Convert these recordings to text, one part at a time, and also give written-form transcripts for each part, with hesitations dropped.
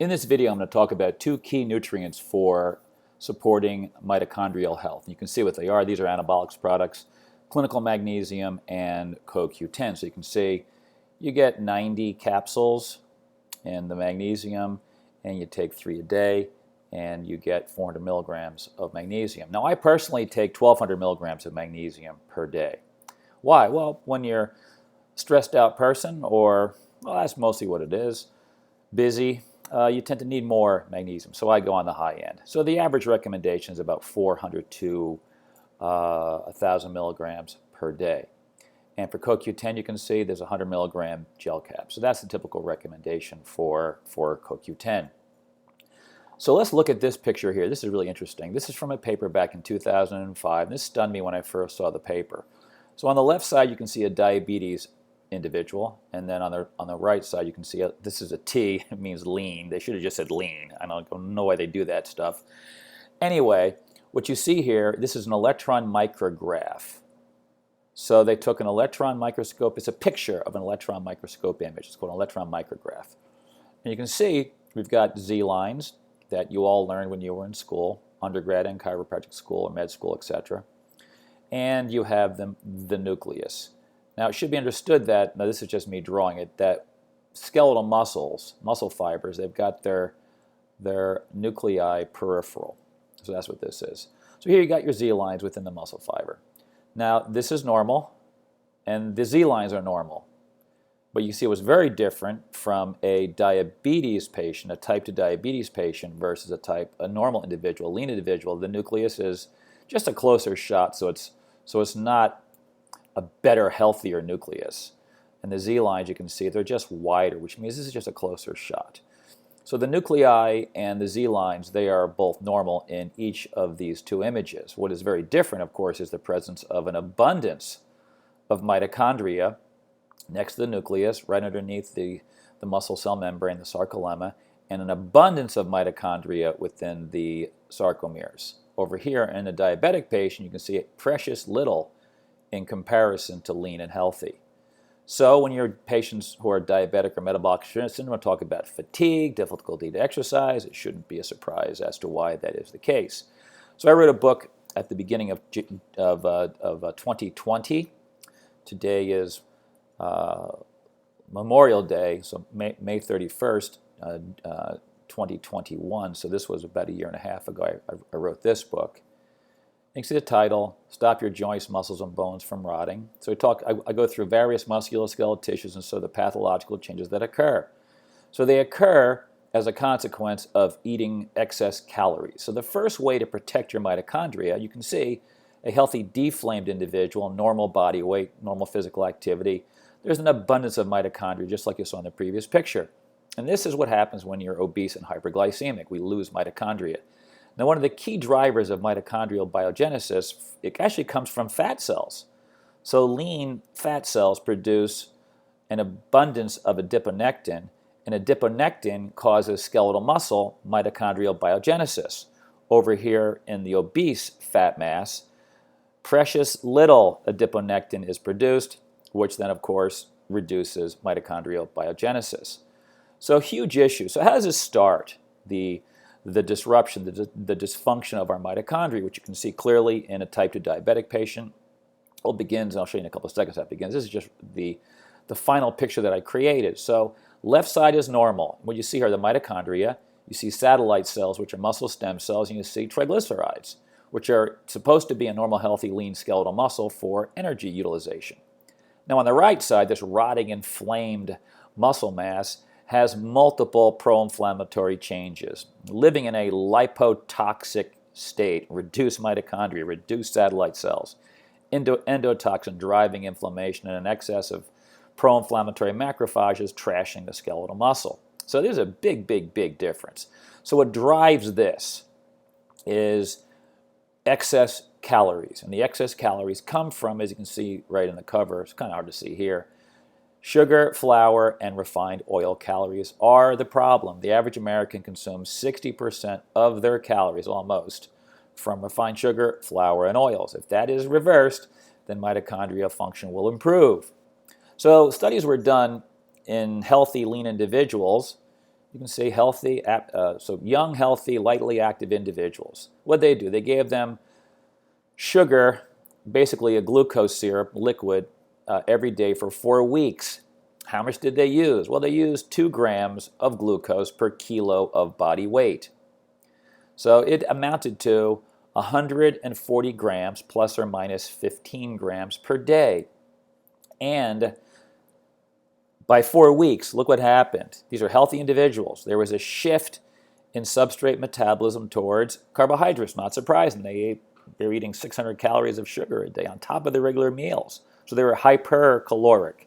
In this video, I'm going to talk about two key nutrients for supporting mitochondrial health. You can see what they are. These are anabolics products, clinical magnesium and CoQ10. So you can see you get 90 capsules in the magnesium, and you take 3 a day, and you get 400 milligrams of magnesium. Now, I personally take 1,200 milligrams of magnesium per day. Why? Well, when you're a stressed out person, or, well, that's mostly what it is, busy, you tend to need more magnesium, so I go on the high end. So the average recommendation is about 400 to 1,000 milligrams per day. And for CoQ10, you can see there's a 100 milligram gel cap. So that's the typical recommendation for CoQ10. So let's look at this picture here. This is really interesting. This is from a paper back in 2005. This stunned me when I first saw the paper. So on the left side, you can see a diabetes individual, and then on the right side you can see this is a T. It means lean. They should have just said lean. I don't know why they do that stuff. Anyway, what you see here, this is an electron micrograph. So they took an electron microscope. It's a picture of an electron microscope image. It's called an electron micrograph. And you can see we've got Z lines that you all learned when you were in school, undergrad and chiropractic school or med school, etc. And you have the nucleus. Now, it should be understood that, now this is just me drawing it, that skeletal muscles, muscle fibers, they've got their nuclei peripheral. So that's what this is. So here you got your Z lines within the muscle fiber. Now, this is normal, and the Z lines are normal. But you see it was very different from a diabetes patient, a type 2 diabetes patient versus a normal individual, a lean individual. The nucleus is just a closer shot, so it's not a better, healthier nucleus. And the Z lines, you can see, they're just wider, which means this is just a closer shot. So the nuclei and the Z lines, they are both normal in each of these two images. What is very different, of course, is the presence of an abundance of mitochondria next to the nucleus, right underneath the muscle cell membrane, the sarcolemma, and an abundance of mitochondria within the sarcomeres. Over here in a diabetic patient, you can see precious little in comparison to lean and healthy. So when you're patients who are diabetic or metabolic syndrome, talk about fatigue, difficulty to exercise, it shouldn't be a surprise as to why that is the case. So I wrote a book at the beginning of 2020. Today is Memorial Day, so May 31st, 2021. So this was about a year and a half ago I wrote this book. You can see the title, Stop Your Joints, Muscles, and Bones from Rotting. So I go through various musculoskeletal tissues and so the pathological changes that occur. So they occur as a consequence of eating excess calories. So the first way to protect your mitochondria, you can see a healthy deflamed individual, normal body weight, normal physical activity. There's an abundance of mitochondria, just like you saw in the previous picture. And this is what happens when you're obese and hyperglycemic. We lose mitochondria. Now, one of the key drivers of mitochondrial biogenesis, it actually comes from fat cells. So lean fat cells produce an abundance of adiponectin, and adiponectin causes skeletal muscle mitochondrial biogenesis. Over here in the obese fat mass, precious little adiponectin is produced, which then, of course, reduces mitochondrial biogenesis. So huge issue. So how does this start? The disruption, the dysfunction of our mitochondria, which you can see clearly in a type 2 diabetic patient. Well, begins, and I'll show you in a couple of seconds how it begins. This is just the final picture that I created. So left side is normal. What you see here are the mitochondria. You see satellite cells, which are muscle stem cells, and you see triglycerides, which are supposed to be a normal, healthy, lean skeletal muscle for energy utilization. Now on the right side, this rotting, inflamed muscle mass has multiple pro-inflammatory changes, living in a lipotoxic state, reduced mitochondria, reduced satellite cells, endotoxin driving inflammation, and an excess of pro-inflammatory macrophages trashing the skeletal muscle. So there's a big, big, big difference. So what drives this is excess calories, and the excess calories come from, as you can see right in the cover, it's kind of hard to see here, sugar, flour, and refined oil calories are the problem. The average American consumes 60% of their calories, almost, from refined sugar, flour, and oils. If that is reversed, then mitochondrial function will improve. So studies were done in healthy, lean individuals You can see healthy, so young, healthy, lightly active individuals. What did they do? They gave them sugar, basically a glucose syrup, liquid, every day for 4 weeks. How much did they use? Well, they used 2 grams of glucose per kilo of body weight. So it amounted to 140 grams plus or minus 15 grams per day. And by 4 weeks, look what happened. These are healthy individuals. There was a shift in substrate metabolism towards carbohydrates. Not surprising. They were eating 600 calories of sugar a day on top of their regular meals. So they were hypercaloric,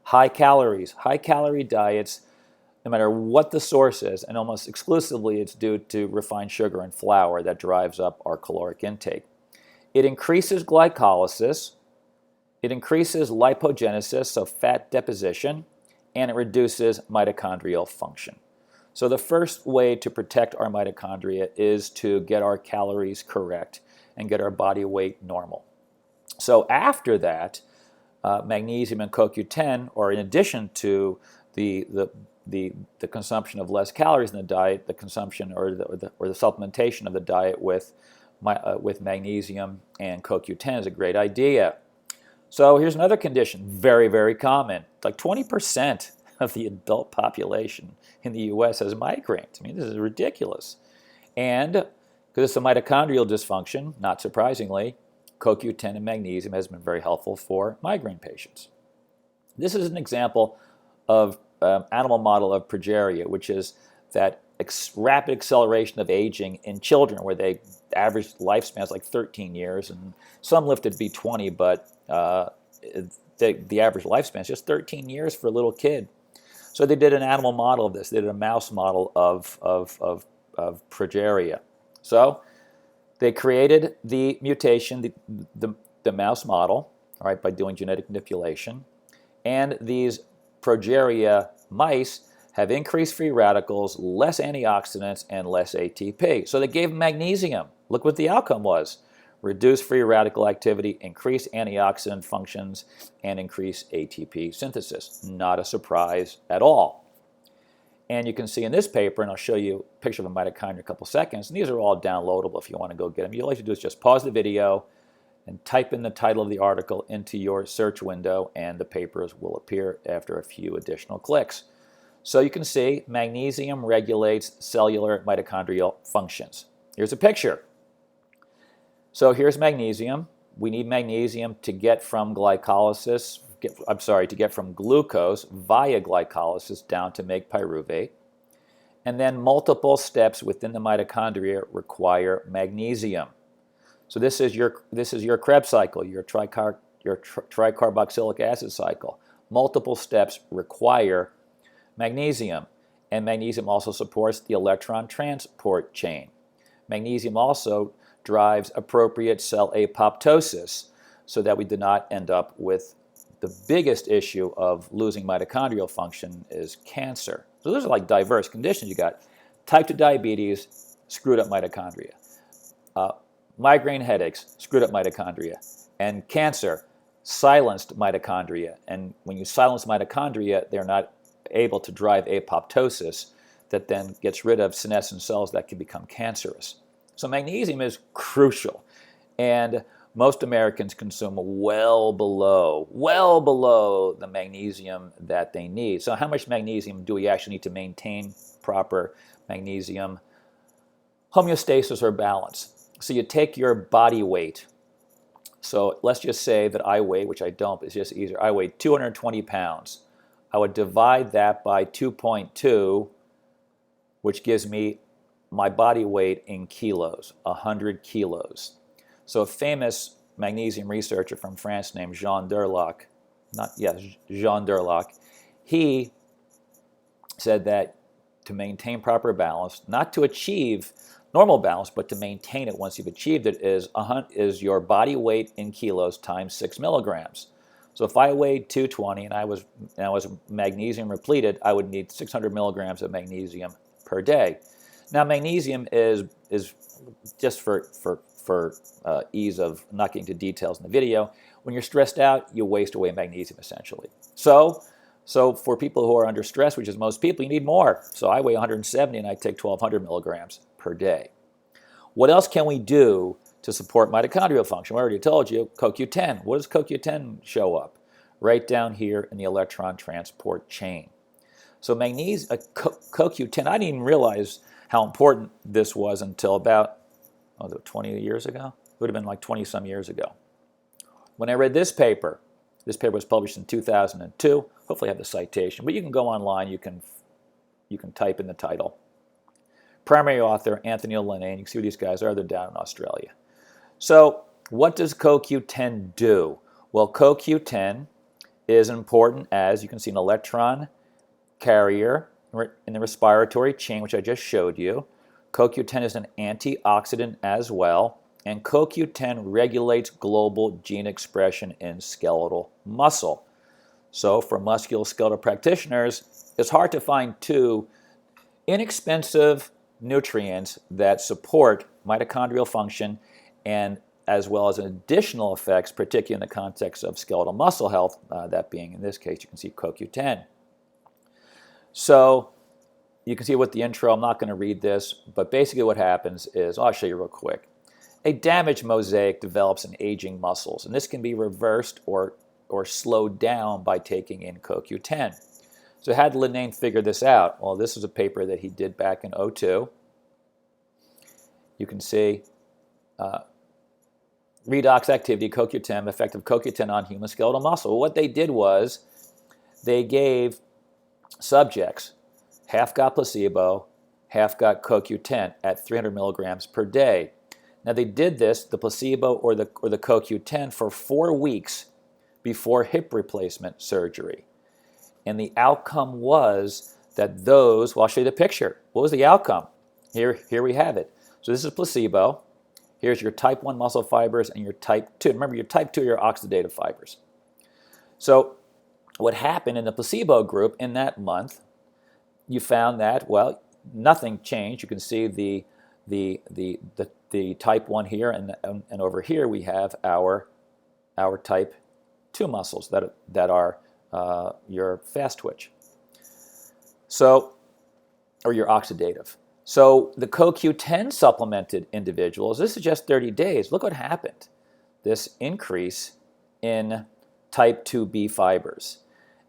high calories, high calorie diets, no matter what the source is, and almost exclusively it's due to refined sugar and flour that drives up our caloric intake. It increases glycolysis, it increases lipogenesis, so fat deposition, and it reduces mitochondrial function. So the first way to protect our mitochondria is to get our calories correct and get our body weight normal. So after that, magnesium and CoQ10, or in addition to the consumption of less calories in the diet, the consumption or the supplementation of the diet with magnesium and CoQ10 is a great idea. So here's another condition, very, very common. Like 20% of the adult population in the U.S. has migraines. I mean, this is ridiculous. And because it's a mitochondrial dysfunction, not surprisingly, CoQ10 and magnesium has been very helpful for migraine patients. This is an example of animal model of progeria, which is that rapid acceleration of aging in children, where they average lifespan is like 13 years, and some live to be 20, but the average lifespan is just 13 years for a little kid. So they did an animal model of this. They did a mouse model of progeria. So they created the mutation, the mouse model, all right, by doing genetic manipulation, and these progeria mice have increased free radicals, less antioxidants, and less ATP. So they gave them magnesium. Look what the outcome was. Reduce free radical activity, increase antioxidant functions, and increase ATP synthesis. Not a surprise at all. And you can see in this paper, and I'll show you a picture of a mitochondria in a couple seconds, and these are all downloadable if you want to go get them. All you have to do is just pause the video and type in the title of the article into your search window, and the papers will appear after a few additional clicks. So you can see magnesium regulates cellular mitochondrial functions. Here's a picture. So here's magnesium. We need magnesium to get from glycolysis, to get from glucose via glycolysis down to make pyruvate. And then multiple steps within the mitochondria require magnesium. So this is your Krebs cycle, your tricarboxylic acid cycle. Multiple steps require magnesium, and magnesium also supports the electron transport chain. Magnesium also drives appropriate cell apoptosis so that we do not end up with the biggest issue of losing mitochondrial function is cancer. So those are like diverse conditions. You got type 2 diabetes, screwed up mitochondria. Migraine headaches, screwed up mitochondria. And cancer, silenced mitochondria. And when you silence mitochondria, they're not able to drive apoptosis that then gets rid of senescent cells that can become cancerous. So magnesium is crucial. And most Americans consume well below the magnesium that they need. So how much magnesium do we actually need to maintain proper magnesium homeostasis or balance? So you take your body weight. So let's just say that I weigh, which I don't, but it's just easier. I weigh 220 pounds. I would divide that by 2.2, which gives me my body weight in kilos, 100 kilos. So a famous magnesium researcher from France named Jean Durlac, he said that to maintain proper balance, not to achieve normal balance, but to maintain it once you've achieved it, is your body weight in kilos times 6 milligrams. So if I weighed 220 and I was magnesium repleted, I would need 600 milligrams of magnesium per day. Now magnesium is just for ease of not getting into details in the video, when you're stressed out, you waste away magnesium essentially. So So for people who are under stress, which is most people, you need more. So I weigh 170 and I take 1,200 milligrams per day. What else can we do to support mitochondrial function? I already told you, CoQ10. What does CoQ10 show up? Right down here in the electron transport chain. So CoQ10, I didn't even realize how important this was until about 20 years ago? It would have been like 20 some years ago. When I read this paper was published in 2002. Hopefully I have the citation, but you can go online, you can type in the title. Primary author, Anthony Linane. You can see who these guys are. They're down in Australia. So what does CoQ10 do? Well, CoQ10 is important as, you can see, an electron carrier in the respiratory chain, which I just showed you. CoQ10 is an antioxidant as well, and CoQ10 regulates global gene expression in skeletal muscle. So for musculoskeletal practitioners, it's hard to find two inexpensive nutrients that support mitochondrial function and as well as additional effects, particularly in the context of skeletal muscle health, that being, in this case, you can see CoQ10. So you can see with the intro, I'm not going to read this, but basically what happens is, I'll show you real quick. A damaged mosaic develops in aging muscles, and this can be reversed or slowed down by taking in CoQ10. So how did Linane figure this out? Well, this is a paper that he did back in 2002. You can see redox activity, CoQ10, effect of CoQ10 on human skeletal muscle. Well, what they did was they gave subjects, half got placebo, half got CoQ10 at 300 milligrams per day. Now they did this, the placebo or the CoQ10, for 4 weeks before hip replacement surgery. And the outcome was that those, well, I'll show you the picture. What was the outcome? Here we have it. So this is placebo. Here's your type 1 muscle fibers and your type 2. Remember, your type 2 are your oxidative fibers. So what happened in the placebo group in that month, you found that, well, nothing changed. You can see the type 1 here, and over here we have our type 2 muscles that are your fast twitch. So, or your oxidative. So the CoQ10 supplemented individuals, this is just 30 days. Look what happened. This increase in type 2B fibers.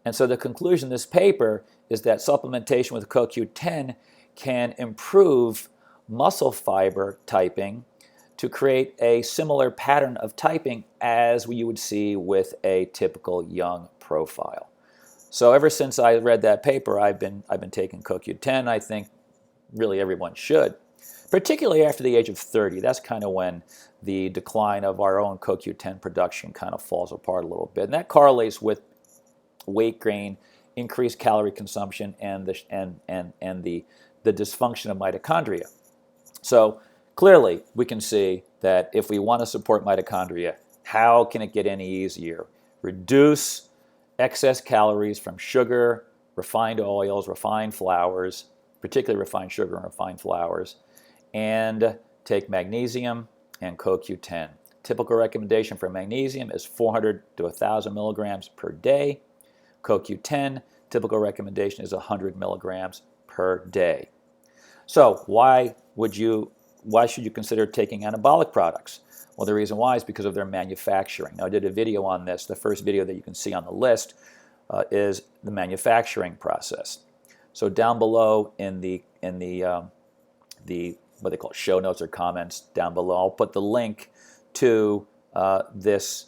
And so the conclusion of this paper is that supplementation with CoQ10 can improve muscle fiber typing to create a similar pattern of typing as you would see with a typical young profile. So ever since I read that paper, I've been taking CoQ10. I think really everyone should, particularly after the age of 30. That's kind of when the decline of our own CoQ10 production kind of falls apart a little bit. And that correlates with weight gain, increased calorie consumption, and the dysfunction of mitochondria. So clearly we can see that if we want to support mitochondria, how can it get any easier? Reduce excess calories from sugar, refined oils, refined flours, particularly refined sugar and refined flours, and take magnesium and CoQ10. Typical recommendation for magnesium is 400 to 1,000 milligrams per day. CoQ10, typical recommendation is 100 milligrams per day. So why should you consider taking anabolic products? Well, the reason why is because of their manufacturing. Now, I did a video on this. The first video that you can see on the list is the manufacturing process. So down below in the what they call show notes or comments down below, I'll put the link to this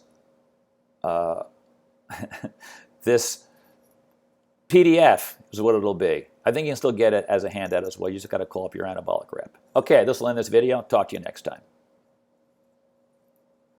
this PDF is what it'll be. I think you can still get it as a handout as well. You just got to call up your anabolic rep. Okay, this will end this video. Talk to you next time.